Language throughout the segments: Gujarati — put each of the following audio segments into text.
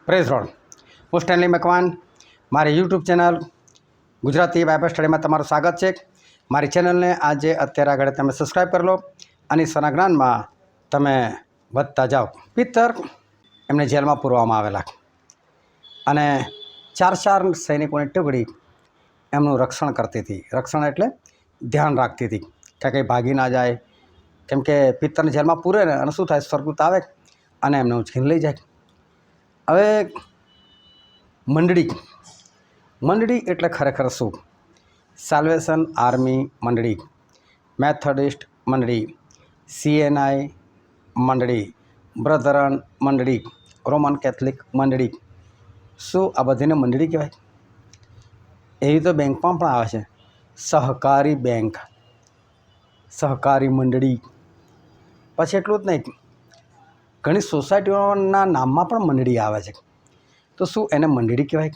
પ્રેઝ રોડ હું સ્ટેનલી મકવાન મારી યુટ્યુબ ચેનલ ગુજરાતી બાઇબલ સ્ટડીમાં તમારું સ્વાગત છે। મારી ચેનલને આજે અત્યારે આગળ તમે સબસ્ક્રાઈબ કરી લો અને ઈશ્વરના જ્ઞાનમાં તમે વધતા જાઓ। પિત્તર એમને જેલમાં પૂરવામાં આવેલા અને ચાર સૈનિકોની ટુકડી એમનું રક્ષણ કરતી હતી। રક્ષણ એટલે ધ્યાન રાખતી હતી કે કંઈ ભાગી ના જાય, કેમ કે પિત્તરને જેલમાં પૂરે ને અને શું થાય, સ્વર્ગદૂત આવે અને એમને ઉંચકીને લઈ જાય। હવે મંડળી એટલે ખરેખર શું? સાલ્વેશન આર્મી મંડળી, મેથોડિસ્ટ મંડળી, CNI મંડળી, બ્રધરન મંડળી, રોમન કેથલિક મંડળી, શું આ બધીને મંડળી કહેવાય? એવી તો બેંકમાં પણ આવે છે, સહકારી બેંક, સહકારી મંડળી। પછી એટલું જ નહીં, ઘણી સોસાયટીઓના નામમાં પણ મંડળી આવે છે, તો શું એને મંડળી કહેવાય?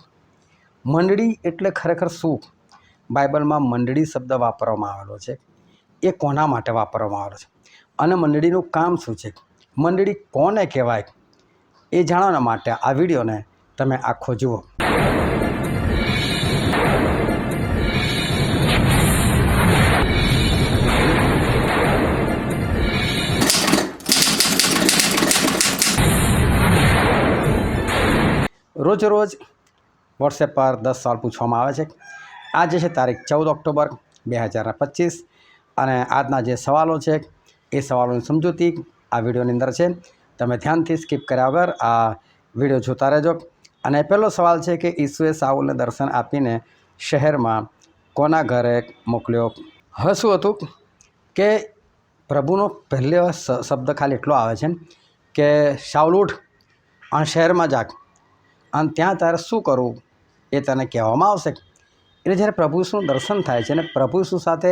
મંડળી એટલે ખરેખર શું? બાઇબલમાં મંડળી શબ્દ વાપરવામાં આવેલો છે, એ કોના માટે વાપરવામાં આવેલો છે અને મંડળીનું કામ શું છે, મંડળી કોને કહેવાય, એ જાણવા માટે આ વિડીયોને તમે આખો જુઓ। રોજ વોટ્સએપ પર 10 સવાલ પૂછવામાં આવે છે। આજે છે તારીખ 14 ઓક્ટોબર 2025 અને આજના જે સવાલો છે એ સવાલોની સમજૂતી આ વિડીયોની અંદર છે। તમે ધ્યાનથી સ્કીપ કર્યા વગર આ વિડીયો જોતા રહેજો। અને પહેલો સવાલ છે કે ઈસુએ સાઉલને દર્શન આપીને શહેરમાં કોના ઘરે મોકલ્યો? હવે શું હતું કે પ્રભુનો પહેલો શબ્દ ખાલી એટલો આવે છે કે શાઉલ ઉઠ અને શહેરમાં જાગ અને ત્યાં તારે શું કરવું એ તને કહેવામાં આવશે। એટલે જ્યારે પ્રભુ ઈસુનું દર્શન થાય છે અને પ્રભુ ઈસુ સાથે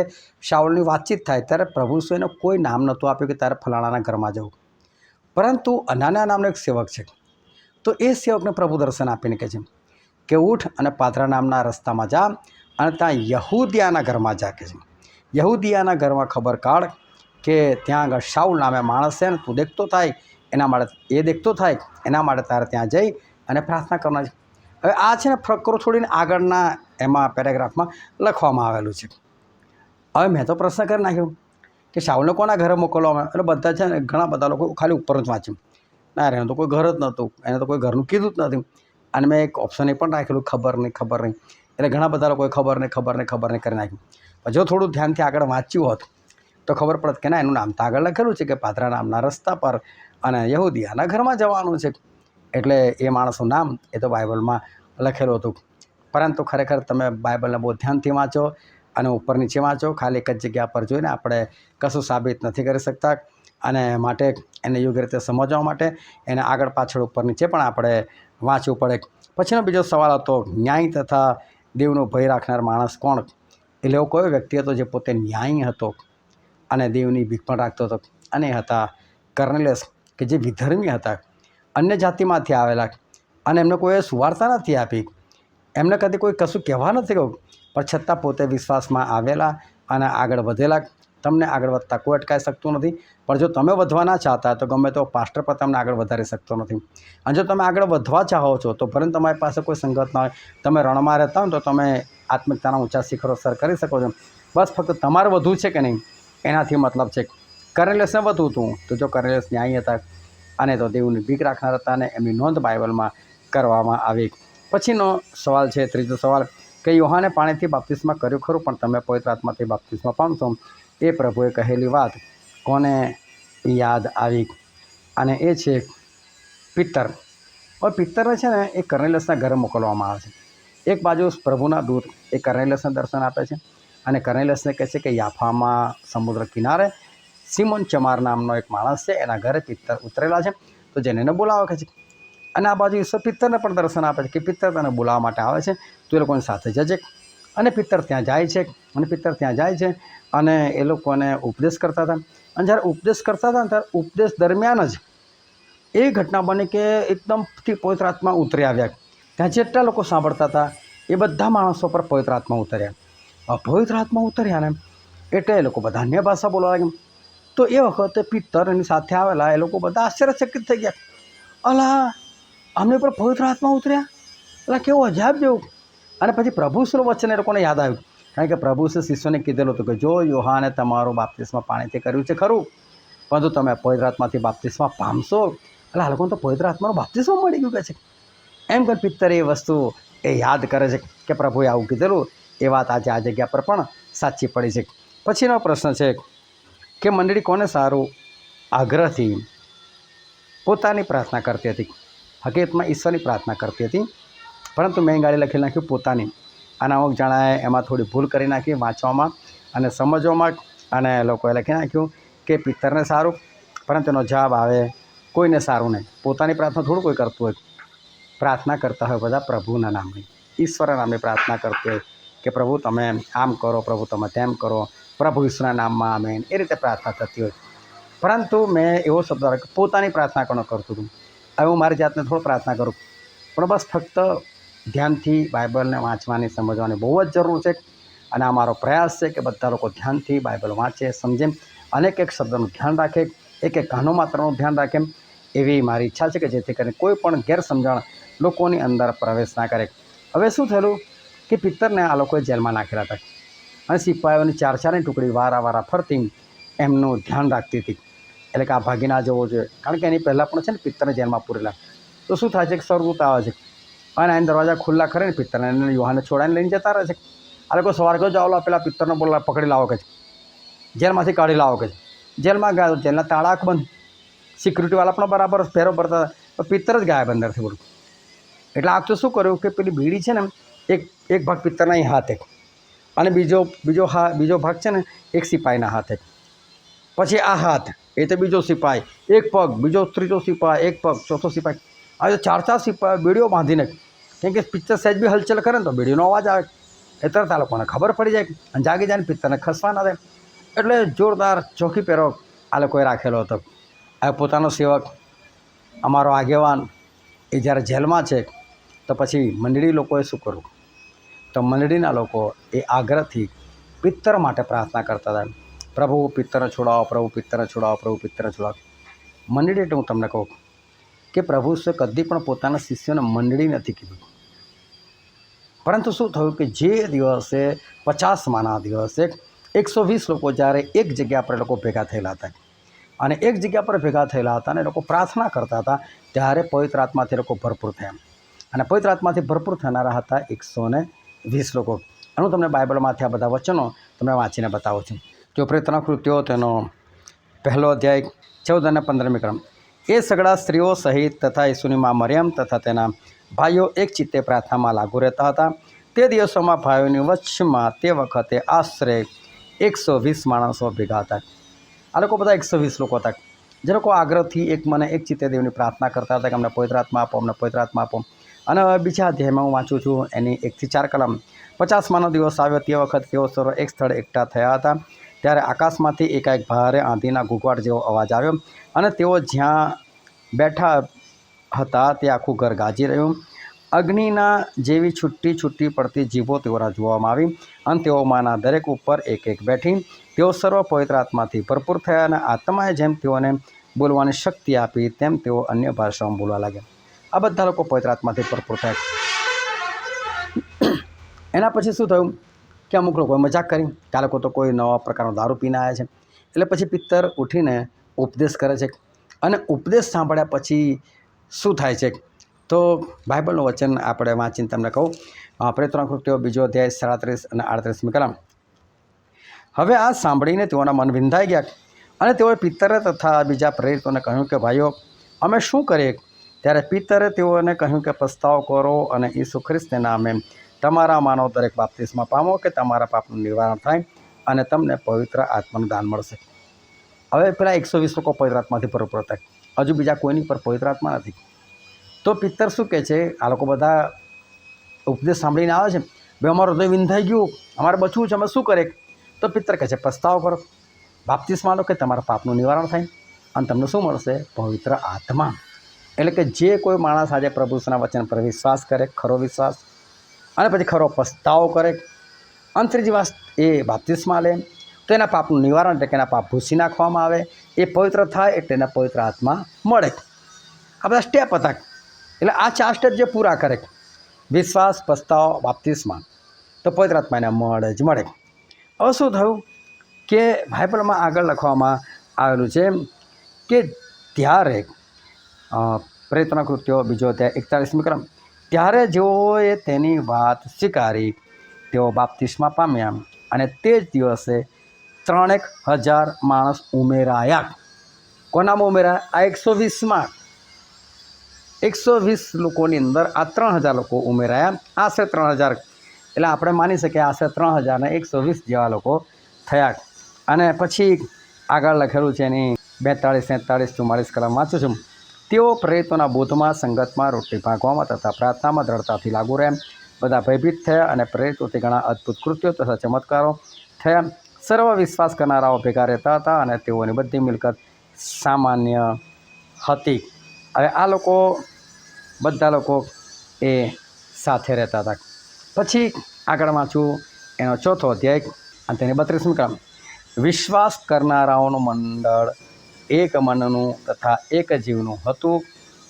શાઉલની વાતચીત થાય ત્યારે પ્રભુ ઈસુ એને કોઈ નામ નહોતું આપ્યું કે તારે ફલાણાના ઘરમાં જવું, પરંતુ અનાના નામનો એક સેવક છે, તો એ સેવકને પ્રભુ દર્શન આપીને કહે છે કે ઉઠ અને પાદરા નામના રસ્તામાં જા અને ત્યાં યહૂદિયાના ઘરમાં જા કે છે। યહૂદિયાના ઘરમાં ખબર કાઢ કે ત્યાં આગળ શાઉલ નામે માણસ છે ને તું દેખતો થાય એના માટે તારે ત્યાં જઈ અને પ્રાર્થના કરવાની છે। હવે આ છે ને ફકરો છોડીને આગળના એમાં પેરેગ્રાફમાં લખવામાં આવેલું છે। હવે મેં તો પ્રશ્ન કરી નાખ્યો કે શાઉલને કોના ઘરે મોકલવામાં? એટલે બધા છે ને ઘણા બધા લોકો ખાલી ઉપર જ વાંચ્યું, ના રે, એનું તો કોઈ ઘર જ નહોતું, એને તો કોઈ ઘરનું કીધું જ નથી। અને મેં એક ઓપ્શન એ પણ રાખેલું ખબર નહીં, એટલે ઘણા બધા લોકોએ ખબર નહીં કરી નાખ્યું। જો થોડું ધ્યાનથી આગળ વાંચ્યું હોત તો ખબર પડત કે ના, એનું નામ તો આગળ લખેલું છે કે પાદરા નામના રસ્તા પર અને યહૂદિયાના ઘરમાં જવાનું છે, એટલે એ માણસનું નામ એ તો બાઇબલમાં લખેલું હતું। પરંતુ ખરેખર તમે બાઇબલને બહુ ધ્યાનથી વાંચો અને ઉપર નીચે વાંચો, ખાલી એક જ જગ્યા પર જોઈને આપણે કશું સાબિત નથી કરી શકતા। અને માટે એને યોગ્ય રીતે સમજવા માટે એને આગળ પાછળ ઉપર નીચે પણ આપણે વાંચવું પડે। પછીનો બીજો સવાલ હતો, ન્યાય તથા દેવનો ભય રાખનાર માણસ કોણ? એટલે એવો કયો વ્યક્તિ હતો જે પોતે ન્યાયી હતો અને દેવની ભીખ પણ રાખતો હતો? અને એ હતા કર્નેલિયસ, કે જે વિધર્મી હતા, અન્ય જાતિમાંથી આવેલા, અને એમને કોઈએ સુવાર્તા નથી આપી, એમને કદી કોઈ કશું કહેવા નથી કહ્યું, પણ છતાં પોતે વિશ્વાસમાં આવેલા અને આગળ વધેલા। તમને આગળ વધતા કોઈ અટકાવી શકતું નથી, પણ જો તમે વધવા ના ચાહતા તો ગમે તો પાસ્ટર પર તમને આગળ વધારી શકતો નથી। અને જો તમે આગળ વધવા ચાહો છો તો પરંતુ તમારી પાસે કોઈ સંગત ના હોય, તમે રણમાં રહેતા હોય તો તમે આત્મિકતાના ઊંચા શિખરો સર કરી શકો છો। બસ ફક્ત તમારે વધવું છે કે નહીં એનાથી મતલબ છે। કર્નેલિયસને વધવું હતું, તો જો કર્નેલિયસ ન્યાયી હતા અને તો દેવની ભીખ રાખનાર હતા અને એમની નોંધ બાઇબલમાં કરવામાં આવી। પછીનો સવાલ છે, ત્રીજો સવાલ, કે યોહાને પાણીથી બાપ્તિસ્મા કર્યું ખરું, પણ તમે પવિત્ર આત્માથી બાપ્તિસ્મા પામશો, એ પ્રભુએ કહેલી વાત કોને યાદ આવી? અને એ છે પિત્તર। હવે પિત્તરને છે ને એ કર્નેલિયસના ઘરે મોકલવામાં આવે છે। એક બાજુ પ્રભુના દૂત એ કર્નેલિયસને દર્શન આપે છે અને કર્નેલિયસને કહે છે કે યાફામાં સમુદ્ર કિનારે સિમોન ચમાર નામનો એક માણસ છે, એના ઘરે પિત્તર ઉતરેલા છે, તો જેને એને બોલાવો કહે છે। અને આ બાજુ ઈશ્વર પિત્તરને પણ દર્શન આપે છે કે પિત્તર તને બોલાવવા માટે આવે છે, તું એ લોકોની સાથે જજે। અને પિત્તર ત્યાં જાય છે અને એ લોકોને ઉપદેશ કરતા હતા। અને જ્યારે ઉપદેશ કરતા હતા ને ત્યારે ઉપદેશ દરમિયાન જ એ ઘટના બની કે એકદમથી પવિત્ર આત્મા ઉતરી આવ્યા। ત્યાં જેટલા લોકો સાંભળતા હતા એ બધા માણસો પર પવિત્ર આત્મા ઉતર્યા। પવિત્ર આત્મા ઉતર્યા ને એટલે એ લોકો બધા અન્ય ભાષા બોલવા લાગ્યા। તો એ વખતે પિત્તર એની સાથે આવેલા એ લોકો બધા આશ્ચર્યચકિત થઈ ગયા, અલા અમને પર પવિત્ર આત્મા ઉતર્યા, એટલે કેવું અજાબ જેવું. અને પછી પ્રભુ શું વચન એ લોકોને યાદ આવ્યું, કારણ કે પ્રભુ શિષ્યોને કીધેલું હતું કે જો યોહાને તમારું બાપ્તિસ્મા પાણીથી કર્યું છે ખરું, પરંતુ તમે પવિત્ર આત્માથી બાપ્તિસ્મા પામશો. એટલે આ લોકોને તો પવિત્ર આત્માનું બાપ્તિસ્મા મળી ગયું કે છે. એમ કરી પિત્તર એ વસ્તુ એ યાદ કરે છે કે પ્રભુએ આવું કીધેલું. એ વાત આજે આ જગ્યા પર પણ સાચી પડી છે. પછીનો પ્રશ્ન છે કે મંડળી કોને સારું આગ્રહથી પોતાની પ્રાર્થના કરતી હતી. હકીકતમાં ઈશ્વરની પ્રાર્થના કરતી હતી, પરંતુ મેં ગાડી લખી નાખ્યું પોતાની. અને અમુક જણાએ એમાં થોડી ભૂલ કરી નાખી વાંચવામાં અને સમજવામાં, અને લોકોએ લખી નાખ્યું કે પિત્તરને સારું, પરંતુ એનો જવાબ આવે કોઈને સારું નહીં. પોતાની પ્રાર્થના થોડું કોઈ કરતું હોય. પ્રાર્થના કરતા હોય બધા પ્રભુના નામની, ઈશ્વરના નામની પ્રાર્થના કરતી હોય કે પ્રભુ તમે આમ કરો, પ્રભુ તમે તેમ કરો, પ્રભુ ઈશ્વરના નામમાં આમેન, એ રીતે પ્રાર્થના થતી હોય. પરંતુ મેં એવો શબ્દ રાખ્યો કે પોતાની પ્રાર્થના કોણ કરતું હતું. હવે હું મારી જાતને થોડું પ્રાર્થના કરું, પણ બસ ફક્ત ધ્યાનથી બાઇબલને વાંચવાની સમજવાની બહુ જ જરૂર છે. અને આ મારો પ્રયાસ છે કે બધા લોકો ધ્યાનથી બાઇબલ વાંચે, સમજે, અનેક એક શબ્દનું ધ્યાન રાખે, એક એક ગાનો માત્રનું ધ્યાન રાખે. એવી મારી ઈચ્છા છે કે જેથી કરીને કોઈ પણ ગેરસમજણ લોકોની અંદર પ્રવેશ ના કરે. હવે શું થયેલું કે પિત્તરને આ લોકોએ જેલમાં નાખેલા હતા, અને સિપાહીઓની ચારની ટુકડી વારા ફરતી એમનું ધ્યાન રાખતી હતી. એટલે કે આ ભાગી ના જવો જોઈએ, કારણ કે એની પહેલાં પણ છે ને પિત્તરને જેલમાં પૂરેલા. તો શું થાય છે કે સ્વર્ગદૂત આવે છે અને એને દરવાજા ખુલ્લા કરીને પિત્તરને એને યુહાને છોડાઈને લઈને જતા રહે છે. આ લોકો સવાર કહો જાઓ પેલા પિત્તરને બોલા પકડી લાવો કે છે, જેલમાંથી કાઢી લાવો કે છે. જેલમાં ગયા તો જેલના તાળા આંખ બંધ, સિક્યુરિટીવાળા પણ બરાબર પહેરો પડતા, તો પિત્તર જ ગાયબ અંદરથી બોલું. એટલે આ તો શું કર્યું કે પેલી બીડી છે ને એક ભાગ પિત્તરના અહીં હાથે, અને બીજો ભાગ છે ને એક સિપાહીના હાથે. પછી આ હાથ એ તો બીજો સિપાહી, એક પગ બીજો, ત્રીજો સિપાહી એક પગ, ચોથો સિપાહી. આ ચાર સિપાહી બીડીઓ બાંધીને, કેમ કે પિત્તર સહેજ બી હલચલ કરે ને તો બીડીનો અવાજ આવે, એ તરત આ લોકોને ખબર પડી જાય અને જાગી જાય ને પિત્તરને ખસવા ના દે. એટલે જોરદાર ચોકી પહેરો આ લોકોએ રાખેલો હતો. આ પોતાનો સેવક અમારો આગેવાન એ જ્યારે જેલમાં છે, તો પછી મંડળી લોકોએ શું કરવું? તો મંડળીના લોકો એ આગ્રહથી પિત્તર માટે પ્રાર્થના કરતા હતા, પ્રભુ પિત્તરને છોડાવો, પ્રભુ પિત્તરને છોડાવો, પ્રભુ પિત્તરને છોડાવો. મંડળી એટલે હું તમને કહું કે પ્રભુ કદી પણ પોતાના શિષ્યોને મંડળી નથી કીધું. પરંતુ શું થયું કે જે દિવસે 50માના દિવસે 120 લોકો જ્યારે એક જગ્યા પર લોકો ભેગા થયેલા હતા, અને એક જગ્યા પર ભેગા થયેલા હતા અને લોકો પ્રાર્થના કરતા હતા, ત્યારે પવિત્ર આત્માથી લોકો ભરપૂર થયા. અને પવિત્ર આત્માથી ભરપૂર થનારા હતા 120 લોકો. અને હું તમને બાઇબલમાંથી આ બધા વચનો તમને વાંચીને બતાવું છું. જો પ્રેતના કૃત્યો તેનો 1 અધ્યાય 14 અને 15મી ક્રમ. એ સગળા સ્ત્રીઓ સહિત તથા ઈસુની મા મરિયમ તથા તેના ભાઈઓ એક ચિત્તે પ્રાર્થનામાં લાગુ રહેતા હતા. તે દિવસોમાં ભાઈઓની વચમાં તે વખતે આશરે 120 માણસો ભેગા હતા. આ લોકો બધા 120 લોકો હતા, જે લોકો આગ્રહથી એક મને એક ચિત્તે દેવની પ્રાર્થના કરતા હતા કે અમને પવિત્ર આત્મા આપો, અમને પવિત્ર આત્મા આપો. અને બીજા અધ્યાયમાં હું વાંચું છું એની 1 થી 4 કલમ. 50માનો દિવસ આવ્યો તે વખત તેઓ સર્વ એક સ્થળે એકઠા થયા હતા. ત્યારે આકાશમાંથી એકાએક ભારે આંધીના ઘૂંઘવાટ જેવો અવાજ આવ્યો, અને તેઓ જ્યાં બેઠા હતા તે આખું ઘર ગાજી રહ્યું. અગ્નિના જેવી છૂટી પડતી જીભો તેઓના જોવામાં આવી, અને તેઓમાંના દરેક ઉપર એક એક બેઠી. તેઓ સર્વ પવિત્ર આત્માથી ભરપૂર થયા, અને આત્માએ જેમ તેઓને બોલવાની શક્તિ આપી તેમ તેઓ અન્ય ભાષાઓમાં બોલવા લાગ્યા. આ બધા લોકો પવિત્ર આત્માથી ભરપૂર થયા. એના પછી શું થયું કે અમુક લોકોએ મજાક કરી કે આ લોકો તો કોઈ નવા પ્રકારનો દારૂ પીને આવ્યા છે. એટલે પછી પિત્તર ઉઠીને ઉપદેશ કરે છે, અને ઉપદેશ સાંભળ્યા પછી શું થાય છે તો બાઇબલનું વચન આપણે વાંચીને તમને કહું. પ્રેતના કૃત્યો 2 અધ્યાય 37 અને 38મી કલમ. હવે આ સાંભળીને તેઓના મન વિંધાઈ ગયા, અને તેઓએ પિત્તરે તથા બીજા પ્રેરિતોને કહ્યું કે ભાઈઓ, અમે શું કરીએ? ત્યારે પિત્તરે તેઓને કહ્યું કે પસ્તાવો કરો અને ઈસુ ખ્રિસ્તને નામે તમારા માનવ દરેક બાપ્તિસ્મા પામો કે તમારા પાપનું નિવારણ થાય, અને તમને પવિત્ર આત્માનું દાન મળશે. હવે પેલા 120 લોકો પવિત્ર આત્માથી ભરપૂર થાય, હજુ બીજા કોઈની પર પવિત્ર આત્મા નથી. તો પિત્તર શું કહે છે? આ લોકો બધા ઉપદેશ સાંભળીને આવે છે, ભાઈ અમારું હૃદય વિંધાઈ ગયું, અમારે બચવું છે, અમે શું કરીએ? તો પિત્તર કહે છે પસ્તાવો કરો, બાપ્તિસ્મા લો કે તમારા પાપનું નિવારણ થાય, અને તમને શું મળશે? પવિત્ર આત્મા. એટલે કે જે કોઈ માણસ આજે પ્રભુના વચન પર વિશ્વાસ કરે, ખરો વિશ્વાસ, અને પછી ખરો પસ્તાવો કરે, અને ત્રીજી વાત એ બાપ્તિસ્મા લે, તો એના પાપનું નિવારણ એટલે કે એના પાપ ભૂસી નાખવામાં આવે, એ પવિત્ર થાય એટલે એને પવિત્ર આત્મા મળે. આ બધા સ્ટેપ હતા. એટલે આ 4 સ્ટેપ જે પૂરા કરે, વિશ્વાસ, પસ્તાવો, બાપ્તિસ્મા, તો પવિત્ર આત્માને મળે જ મળે. હવે શું થયું કે બાઇબલમાં આગળ લખવામાં આવેલું છે કે ત્યારે પ્રેરિતોના કૃત્યો 2 અધ્યાય 41મી ક્રમ, ત્યારે જેઓએ તેની વાત સ્વીકારી તેઓ બાપ્તિસ્મા પામ્યા, અને તે જ દિવસે 3,000 માણસ ઉમેરાયા. કોનામાં ઉમેરાયા? આ 120માં 120 લોકોની અંદર આ 3,000 લોકો ઉમેરાયા. આશરે 3,000, એટલે આપણે માની શકીએ આશરે 3,000 ને 120 જેવા લોકો થયા. અને પછી આગળ લખેલું છે એની 42, 43, 44 કલમ વાંચું છું. તેઓ પ્રેરિતોના બોધમાં, સંગતમાં, રોટલી ભાંગવામાં તથા પ્રાર્થનામાં દ્રઢતાથી લાગુ રહ્યા. બધા ભયભીત થયા અને પ્રેરિતોથી ઘણા અદ્ભુત કૃત્યો તથા ચમત્કારો થયા. સર્વ વિશ્વાસ કરનારાઓ ભેગા રહેતા હતા અને તેઓની બધી મિલકત સામાન્ય હતી. હવે આ લોકો બધા લોકો એ સાથે રહેતા હતા. પછી આગળ વાંચું એનો 4થો અધ્યાય અને તેની 32મી ક્રમ, વિશ્વાસ કરનારાઓનું મંડળ એક મનનું તથા એક જીવનું હતું,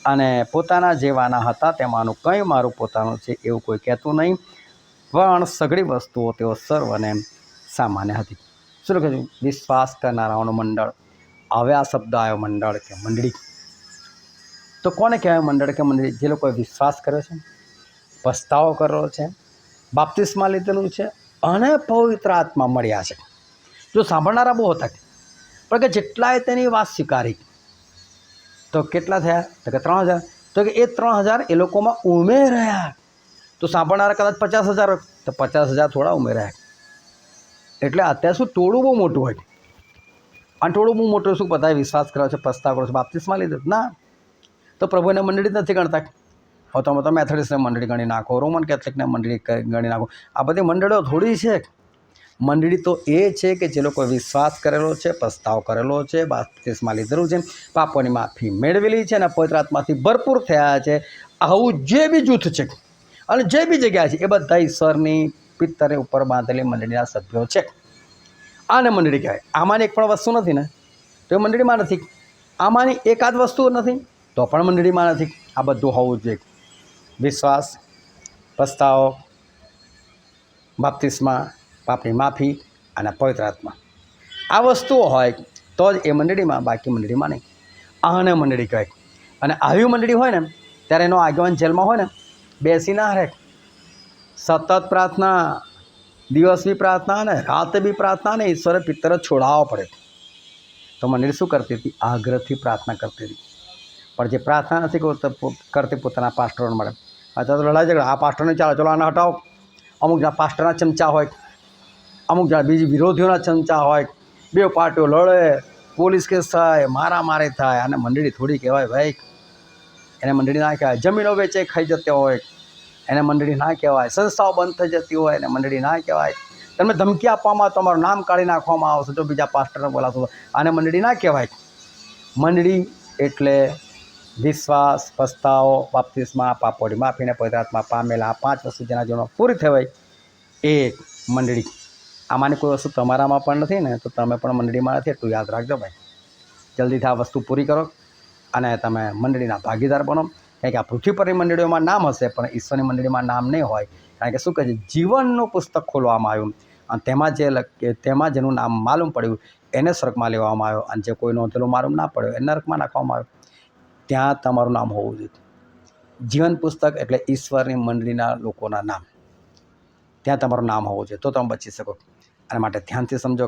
અને પોતાના જેવાના હતા તેમાંનું કંઈ મારું પોતાનું છે એવું કોઈ કહેતું નહીં, પણ સઘળી વસ્તુઓ તેઓ સર્વને સામાન્ય હતી. શું લખ્યું? વિશ્વાસ કરનારાઓનું મંડળ. હવે આ શબ્દ આવ્યો મંડળ કે મંડળી. તો કોને કહેવાય મંડળ કે મંડળી? જે લોકોએ વિશ્વાસ કર્યો છે, પસ્તાવો કરેલો છે, બાપ્તિસ્મા લીધેલું છે અને પવિત્ર આત્મા મળ્યા છે. જો સાંભળનારા બહુ હતા, પણ કે જેટલાએ તેની વાત સ્વીકારી, તો કેટલા થયા? તો કે 3,000. તો કે એ 3,000 એ લોકોમાં ઉમેરાયા. તો સાંભળનારા કદાચ 50,000 હોય, તો 50,000 થોડા ઉમેરાયા. એટલે અત્યારે શું ટોળું બહુ મોટું હોય, અને ટોળું બહુ મોટું શું બધાએ વિશ્વાસ કર્યો છે, પસ્તાવ કર્યો છે, બાપ્તિસ્મા લીધો ના, તો પ્રભુને મંડળી જ નથી ગણતા. હવે તમે તો મેથોડિસ્ટને મંડળી ગણી નાખો, રોમન કેથલિકને મંડળી ગણી નાખો, આ બધી મંડળીઓ થોડી છે. મંડળી તો એ છે કે જે લોકોએ વિશ્વાસ કરેલો છે, પસ્તાવ કરેલો છે, બાપ્તિસ્મા લીધેલું છે, પાપોની માફી મેળવેલી છે અને પવિત્ર આત્માથી ભરપૂર થયા છે. આવું જે બી જૂથ છે અને જે બી જગ્યા છે, એ બધા ઈશ્વરની પિત્તરે ઉપર બાંધેલી મંડળીના સભ્યો છે. આને મંડળી કહેવાય. આમાંની એક પણ વસ્તુ નથી ને તો એ મંડળીમાં નથી. આમાંની એકાદ વસ્તુ નથી તો પણ મંડળીમાં નથી. આ બધું હોવું જોઈએ. વિશ્વાસ, પસ્તાવો, બાપ્તિસ્મા, પાપની માફી અને પવિત્ર આત્મા, આ વસ્તુઓ હોય તો જ એ મંડળીમાં, બાકી મંડળીમાં નહીં. આને મંડળી કહેવાય. અને આવી મંડળી હોય ને ત્યારે એનો આગેવાન જેલમાં હોય ને, બેસી ના રહે, સતત પ્રાર્થના, દિવસ બી પ્રાર્થના ને રાતે બી પ્રાર્થના ને ઈશ્વરે પિત્તર છોડાવવા પડે. તો મંડળી શું કરતી હતી? આગ્રહથી પ્રાર્થના કરતી હતી. પણ જે પ્રાર્થના નથી કરતી પોતાના પાસ્ટરોને મળે, અત્યારે તો લડાઈ ઝઘડા, આ પાસ્ટરને ચાલો, ચલો આને હટાવો. અમુક જણા પાસ્ટરના ચમચા હોય, અમુક જણા બીજી વિરોધીઓના ચમચા હોય, બે પાર્ટીઓ લડે, પોલીસ કેસ થાય, મારામારી થાય. અને મંડળી થોડી કહેવાય ભાઈ, એને મંડળી ના કહેવાય. જમીનો વેચે ખાઈ જતી હોય એને મંડળી ના કહેવાય. સંસ્થાઓ બંધ થઈ જતી હોય એને મંડળી ના કહેવાય. તમને ધમકી આપવામાં, તમારું નામ કાઢી નાખવામાં આવશે જો બીજા પાસ્ટરને બોલાવશો, આને મંડળી ના કહેવાય. મંડળી એટલે વિશ્વાસ, પસ્તાવો, બાપ્તિસ્મા, પાપોની માફીને પવિત્ર આત્મા પામેલા, આ 5 વસ્તુ જેના જીવનમાં પૂરી થવાય એ મંડળી. આમાંની કોઈ વસ્તુ તમારામાં પણ નથી ને તો તમે પણ મંડળીમાં નથી. એટલું યાદ રાખજો ભાઈ. જલ્દીથી આ વસ્તુ પૂરી કરો અને તમે મંડળીના ભાગીદાર બનો. કારણ કે આ પૃથ્વી પરની મંડળીઓમાં નામ હશે પણ ઈશ્વરની મંડળીમાં નામ નહીં હોય. કારણ કે શું કહે છે? જીવનનું પુસ્તક ખોલવામાં આવ્યું અને તેમાં જેનું નામ માલુમ પડ્યું એને સ્વર્ગમાં લેવામાં આવ્યો, અને જે કોઈ નોંધેલું માલુમ ના પડ્યો એને નરકમાં નાખવામાં આવ્યો. ત્યાં તમારું નામ હોવું જોઈએ. જીવન પુસ્તક એટલે ઈશ્વરની મંડળીના લોકોના નામ, ત્યાં તમારું નામ હોવું જોઈએ, તો તમે બચી શકો. અને માટે ધ્યાનથી સમજો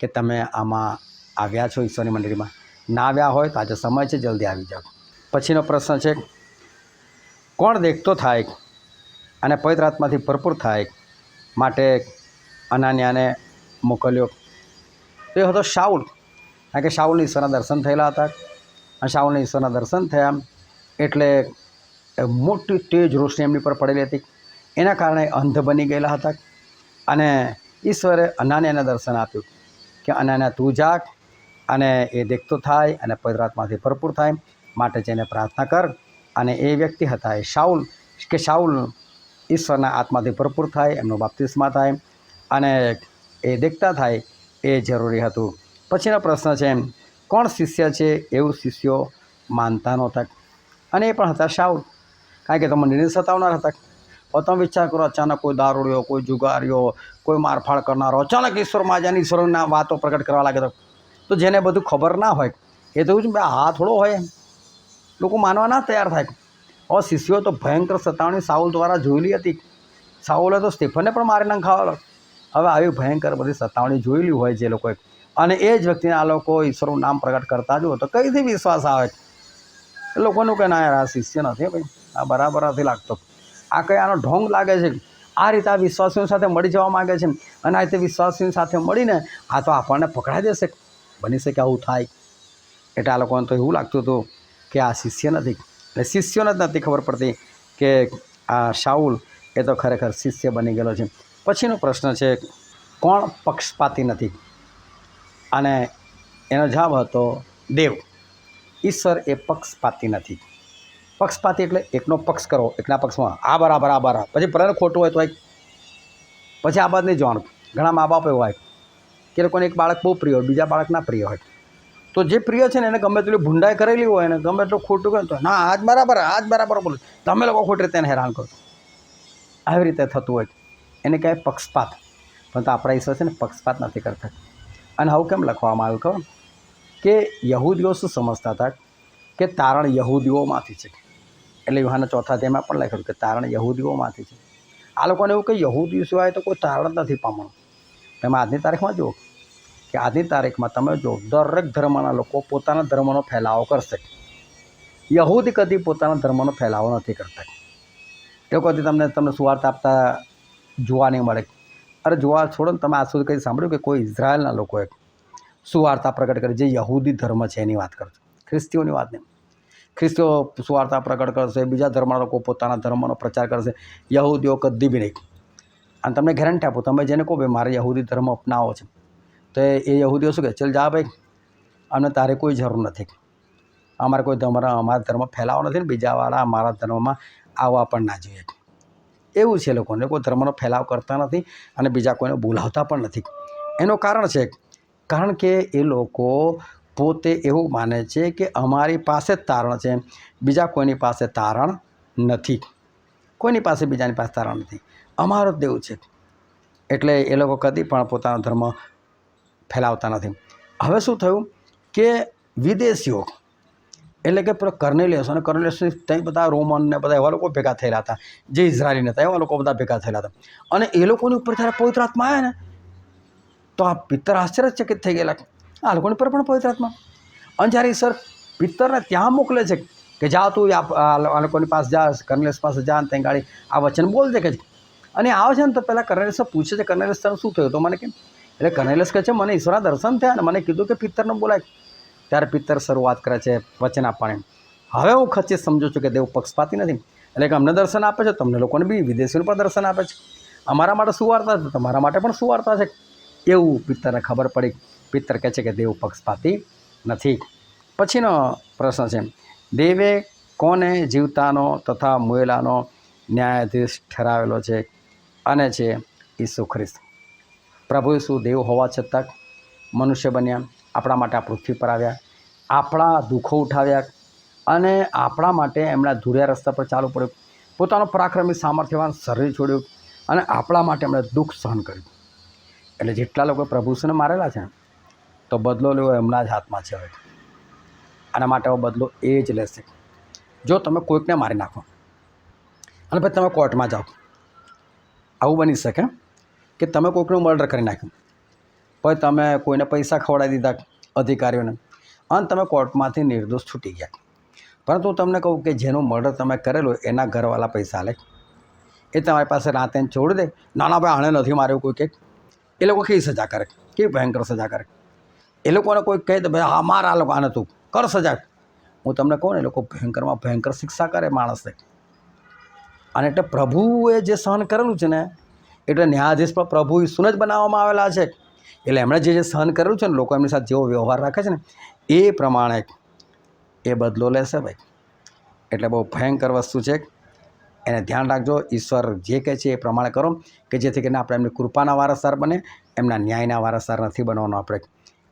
કે તમે આમાં આવ્યા છો ઈશ્વરની મંડળીમાં. ના આવ્યા હોય તો આજે સમય છે, જલ્દી આવી જાઓ. પછીનો પ્રશ્ન છે, કોણ દેખતો થાય અને પવિત્ર આત્માથી ભરપૂર થાય માટે અનાન્યાને મોકલ્યો? તો એ હતો શાઉલ. કારણ કે શાઉલને ઈશ્વરના દર્શન થયેલા હતા, અને શાઉલને ઈશ્વરના દર્શન થયા એટલે મોટી તેજ રોશની એમની પર પડેલી હતી. એના કારણે અંધ બની ગયેલા હતા. અને ઈશ્વરે અનાન્યાને દર્શન આપ્યું કે અનાન્યા તું જાગ અને એ દેખતો થાય અને પવિત્ર આત્માથી ભરપૂર થાય, માટે જેને પ્રાર્થના કર. અને એ વ્યક્તિ હતા એ શાઉલ, કે શાઉલ ઈશ્વરના આત્માથી ભરપૂર થાય, એમનો બાપ્તિસ્મા થાય અને એ દેખતા થાય, એ જરૂરી હતું. પછીનો પ્રશ્ન છે, કોણ શિષ્ય છે એવું શિષ્યો માનતા નહોતા? અને એ પણ હતા શાઉલ. કારણ કે તમે નિર્ણય સતાવનાર હતા. હવે તમે વિચાર કરો, અચાનક કોઈ દારૂડિયો, કોઈ જુગારીઓ, કોઈ મારફાડ કરનારો અચાનક ઈશ્વર માજાની ઈશ્વરના વાતો પ્રગટ કરવા લાગે તો જેને બધું ખબર ના હોય એ તો એવું છે આ થોડો હોય, લોકો માનવા ના તૈયાર થાય. હવે શિષ્યો તો ભયંકર સતાવણી સાઉલ દ્વારા જોયેલી હતી. સાઉલે તો સ્ટીફનને પણ મારી નાખાવેલો. હવે આવી ભયંકર બધી સતાવણી જોયેલી હોય જે લોકોએ, અને એ જ વ્યક્તિને આ લોકો ઈશ્વરનું નામ પ્રગટ કરતા જુઓ તો કઈથી વિશ્વાસ આવે? એ લોકોનું કે ના યાર આ શિષ્ય નથી ભાઈ, આ બરાબર નથી લાગતો, આ કંઈ આનો ઢોંગ લાગે છે. આ રીતે આ વિશ્વાસીઓ સાથે મળી જવા માગે છે, અને આ રીતે વિશ્વાસીઓ સાથે મળીને આ તો આપણને પકડાઈ દેશે. બની શકે આવું થાય. એટલે આ લોકોને તો એવું લાગતું હતું કે આ શિષ્ય નથી. એટલે શિષ્યોને જ નથી ખબર પડતી કે આ શાઉલ એ તો ખરેખર શિષ્ય બની ગયેલો છે. પછીનો પ્રશ્ન છે, કોણ પક્ષપાતી નથી? અને એનો જવાબ હતો દેવ. ઈશ્વર એ પક્ષપાતી નથી. પક્ષપાતી એટલે એકનો પક્ષ કરો, એકના પક્ષમાં આ બરાબર આ બરાબર, પછી ભલે ખોટું હોય તો પછી આ બાદ નહીં જોવાનું. ઘણા મા બાપ એવા હોય કે લોકોને એક બાળક બહુ પ્રિય હોય, બીજા બાળક ના પ્રિય હોય. તો જે પ્રિય છે ને એને ગમે તેટલી ભૂંડાઈ કરેલી હોય ને ગમે એટલું ખોટું કહે તો ના આજ બરાબર બોલો, તમે લોકો ખોટી રીતે એને હેરાન કરો. આવી રીતે થતું હોય એને કહેવાય પક્ષપાત. પણ તો આપણા ઈશ્વર છે ને પક્ષપાત નથી કરતા. અને આવું કેમ લખવામાં આવ્યું ખબર? કે યહૂદીઓ શું સમજતા હતા કે તારણ યહૂદીઓમાંથી છે. એટલે યુહાના 4 અધ્યાયમાં પણ લખ્યું કે તારણ યહૂદીઓમાંથી છે. આ લોકોને એવું કે યહૂદીઓ સિવાય તો કોઈ તારણ જ નથી પામવાનું. તમે આજની તારીખમાં જુઓ કે આજની તારીખમાં તમે જો દરેક ધર્મના લોકો પોતાના ધર્મનો ફેલાવો કરશે. યહૂદી કદી પોતાના ધર્મનો ફેલાવો નથી કરતા. એ કદી તમને સુવાર્તા આપતા જોવા નહીં મળે. અરે જોવા છોડો ને, તમે આજ સુધી કંઈ સાંભળ્યું કે કોઈ ઇઝરાયલના લોકોએ સુવાર્તા પ્રગટ કરી જે યહૂદી ધર્મ છે એની વાત કરજો, ખ્રિસ્તીઓની વાત નહીં. ખ્રિસ્તીઓ સુવાર્તા પ્રગટ કરશે, બીજા ધર્મના લોકો પોતાના ધર્મનો પ્રચાર કરશે, યહૂદીઓ કદી બી નહીં. અને તમને ગેરંટી આપો, તમે જેને કહો ભાઈ મારે યહૂદી ધર્મ અપનાવો છે તો એ યહૂદીઓ શું કહે? ચાલ જા ભાઈ, અમને તારે કોઈ જરૂર નથી, અમારે કોઈ અમારા ધર્મ ફેલાવો નથી ને બીજાવાળા અમારા ધર્મમાં આવવા પણ ના જોઈએ. એવું છે લોકોને, કોઈ ધર્મનો ફેલાવ કરતા નથી અને બીજા કોઈને બોલાવતા પણ નથી. એનું કારણ છે કારણ કે એ લોકો પોતે એવું માને છે કે અમારી પાસે જ તારણ છે, બીજા કોઈની પાસે તારણ નથી. કોઈની પાસે બીજાની પાસે તારણ નથી, અમારો જ દેવ છે. એટલે એ લોકો કદી પણ પોતાનો ધર્મ ફેલાવતા નથી. હવે શું થયું કે વિદેશીઓ એટલે કે કર્નેલિયસ અને કર્નેલિયસ ત્યાં બધા રોમન ને બધા એવા લોકો ભેગા થયેલા હતા, જે ઇઝરાયલી હતા એવા લોકો બધા ભેગા થયેલા હતા. અને એ લોકોની ઉપર જ્યારે પવિત્ર આત્મા આવ્યા ને તો આ પિત્તર આશ્ચર્યચકિત થઈ ગયેલા. આ લોકોની પર પણ પવિત્ર આત્મા. અને જ્યારે ઈશ્વર પિત્તરને ત્યાં મોકલે છે કે જા તું આ લોકોની પાસે જા, કર્નેલિયસ પાસે જા, ત્યાં ગાડી આ વચન બોલ દે કે. અને આવે છે ને તો પહેલાં કર્નેલિયસ પૂછે છે, કર્નેલિયસ તને શું થયું? તો મને કેમ? એટલે કર્નેલિયસ કહે છે મને ઈશ્વરના દર્શન થયા અને મને કીધું કે પિત્તરને બોલાય. ત્યારે પિત્તર શરૂઆત કરે છે વચન આપવાની. હવે હું ખચિત સમજું છું કે દેવ પક્ષપાતી નથી. એટલે કે અમને દર્શન આપે છે, તમને લોકોને બી વિદેશીઓને પણ દર્શન આપે છે. અમારા માટે સુવાર્તા છે, તમારા માટે પણ સુવાર્તા છે. એવું પિત્તરને ખબર પડી. પિત્તર કહે છે કે દેવ પક્ષપાતી નથી. પછીનો પ્રશ્ન છે, દેવે કોને જીવતાનો તથા મુએલાનો ન્યાયાધીશ ઠરાવેલો છે? અને છે ઈસુ ખ્રિસ્ત. પ્રભુ ઈસુ દેવ હોવા છતાં મનુષ્ય બન્યા, આપણા માટે આ પૃથ્વી પર આવ્યા, આપણા દુઃખો ઉઠાવ્યા અને આપણા માટે એમના ધૂળિયા રસ્તા પર ચાલવું પડ્યું, પોતાનો પરાક્રમી સામર્થ્યવાન શરીર છોડ્યું અને આપણા માટે એમણે દુઃખ સહન કર્યું. એટલે જેટલા લોકો પ્રભુ ઈસુને મારેલા છે તો બદલો લેવો એમના જ હાથમાં છે. હવે આના માટે હવે બદલો એ જ લેશે. જો તમે કોઈકને મારી નાખો અને પછી તમે કોર્ટમાં જાઓ, આવું બની શકે કે તમે કોઈકનું મર્ડર કરી નાખ્યું, પછી તમે કોઈને પૈસા ખવડાવી દીધા અધિકારીઓને અને તમે કોર્ટમાંથી નિર્દોષ છૂટી ગયા. પરંતુ હું તમને કહું કે જેનું મર્ડર તમે કરેલું એના ઘરવાળા પૈસા લે, એ તમારી પાસે રાતે છોડી દે, નાના ભાઈ આણે નથી માર્યું કોઈ કંઈક, એ લોકો કેવી સજા કરે, કેવી ભયંકર સજા કરે. એ લોકોને કોઈ કહે તો ભાઈ હા માર આ લોકો આને તું કર સજા. હું તમને કહું ને એ લોકો ભયંકરમાં ભયંકર શિક્ષા કરે માણસને. અને એટલે પ્રભુએ જે સહન કરેલું છે ને એટલે ન્યાયાધીશ પણ પ્રભુ ઈસુને જ બનાવવામાં આવેલા છે. એટલે એમણે જે સહન કરેલું છે ને લોકો એમની સાથે જેવો વ્યવહાર રાખે છે ને એ પ્રમાણે એ બદલો લેશે ભાઈ. એટલે બહુ ભયંકર વસ્તુ છે, એને ધ્યાન રાખજો. ઈશ્વર જે કહે છે એ પ્રમાણે કરો કે જેથી કરીને આપણે એમની કૃપાના વારસદાર બને, એમના ન્યાયના વારસદાર નથી બનવાનો આપણે.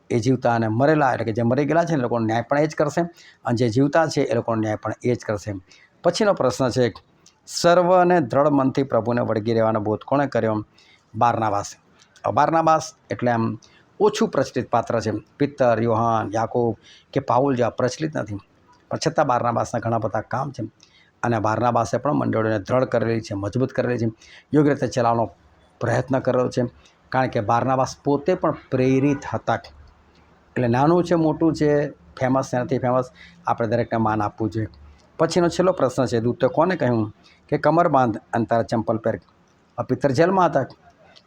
એ જીવતા અને મરેલા એટલે કે જે મરી ગયેલા છે ને એ લોકોનો ન્યાય પણ એ જ કરશે અને જે જીવતા છે એ લોકોનો ન્યાય પણ એ જ કરશે. પછીનો પ્રશ્ન છે, સર્વ અને દ્રઢ મનથી પ્રભુને વળગી રહેવાનો બોધ કોણે કર્યો? બારનાબાસ. બારનાબાસ એટલે આમ ઓછું પ્રચલિત પાત્ર છે. પિત્તર, યોહાન, યાકૂબ કે પાઉલ જેવા પ્રચલિત નથી, પણ છતાં બારનાબાસના ઘણા બધા કામ છે. અને બારનાબાસે પણ મંડળીઓને દ્રઢ કરેલી છે, મજબૂત કરેલી છે, યોગ્ય રીતે ચલાવવાનો પ્રયત્ન કરેલો છે. કારણ કે બારનાબાસ પોતે પણ પ્રેરિત હતા. એટલે નાનું છે, મોટું છે, ફેમસ છે, નથી ફેમસ, આપણે દરેકને માન આપવું જોઈએ. પછીનો છેલ્લો પ્રશ્ન છે, દૂતે કોને કહ્યું કે કમર બાંધ અને તારા ચંપલ પહેર? પિત્તર જેલમાં હતા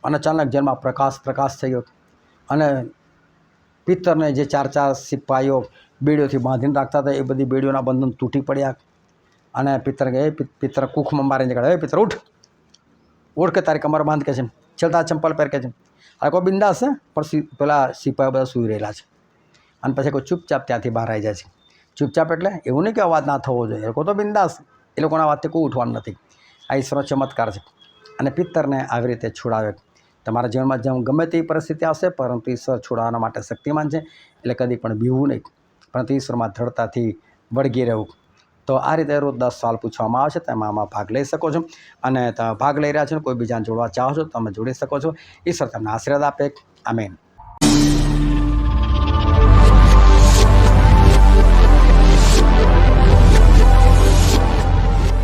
અને અચાનક જેલમાં પ્રકાશ થઈ ગયો અને પિત્તરને જે 4 સિપાહીઓ બેડીઓથી બાંધીને રાખતા હતા એ બધી બેડીઓના બંધન તૂટી પડ્યા અને પિત્તર કૂખમાં મારીને નીકળ્યા, પિત્તર ઉઠ કે તારી કમર બાંધ કે છે, ચાલતા ચંપલ પહેર કે છે. આ કોઈ બિંદાસ છે, પણ પેલા સિપાહીઓ બધા સૂઈ રહેલા છે અને પછી કોઈ ચૂપચાપ ત્યાંથી બહાર આવી જાય છે. ચૂપચાપ એટલે એવું નહીં કે અવાજ ના થવો જોઈએ, એ લોકો તો બિંદાસ, એ લોકોના અવાજથી કોઈ ઉઠવાનું નથી. આ ઈશ્વરનો ચમત્કાર છે અને પિત્તરને આવી રીતે છોડાવે. તમારા જીવનમાં જેમ ગમે તેવી પરિસ્થિતિ આવશે, પરંતુ ઈશ્વર છોડાવવા માટે શક્તિમાન છે. એટલે કદી પણ બીવું નહીં, પરંતુ ઈશ્વરમાં દ્રઢતાથી વળગી રહેવું. તો આ રીતે રોજ 10 સવાલ પૂછવામાં આવે છે, તેમાં આમાં ભાગ લઈ શકો છો. અને તમે ભાગ લઈ રહ્યા છો, કોઈ બીજાને જોડવા ચાહો છો તમે જોડી શકો છો. ઈશ્વર તમને આશીર્વાદ આપે. આમીન.